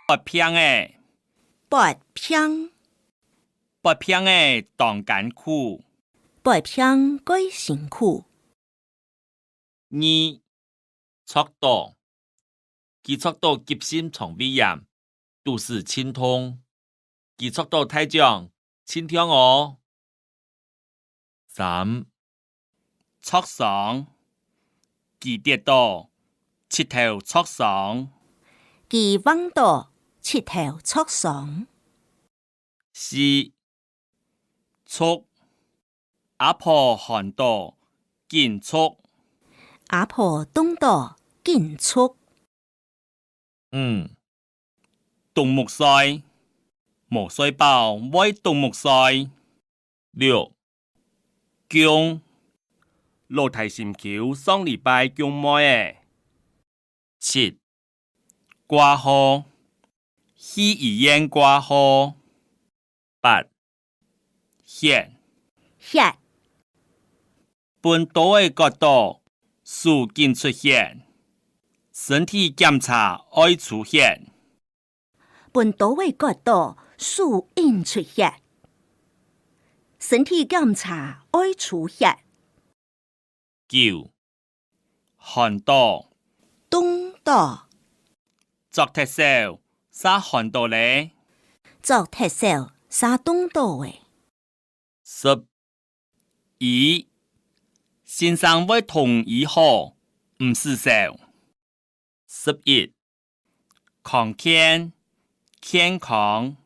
不平的，不平，不平的當艱苦。不平改辛苦。二、促導，其促導急性腸胃炎，都是清痛。其促導太獎，清痛哦。三、挫傷，其跌倒，膝頭挫傷。其彎倒，膝頭挫傷。四、促，阿婆寒倒，緊促。阿婆凍倒，緊促。五、獨木衰，無衰飽，買獨木衰。六、姜，老太心球上禮拜姜買誒。七、掛號，去醫院掛號。八、血，血，本多的角度，使緊出血，身體檢查愛出血。本到位角度，數印出血。身體檢查愛出血。九、寒倒，凍倒，作特首，啥寒倒咧？作特首，啥凍倒誒。十、醫，先生會同意好，唔是手。11、康健，健康。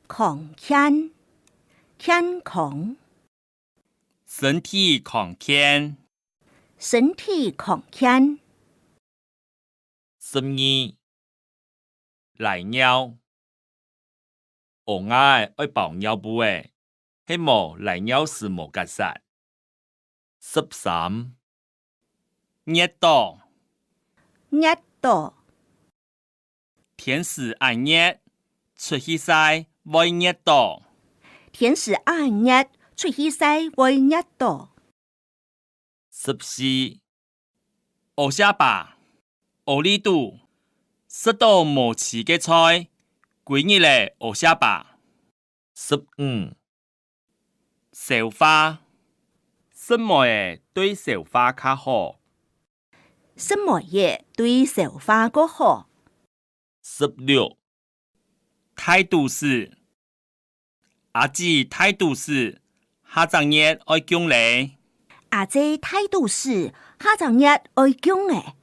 康健，健康。身體康健。身體康健。12、來尿，我愛包尿布誒，希望來尿時無隔殺。13、熱倒，熱倒，天時暗熱，出去曬會熱倒。天時暗熱，出去曬會熱倒。14、學下吧，學力度，食到無吃嘅菜，幾日嚟學下吧。15、消化，什麼嘢對消化較好？什麼嘢對消化個好16、態度是，阿姊態度是，下晝日愛講你。阿姐態度是，下晝日愛講誒。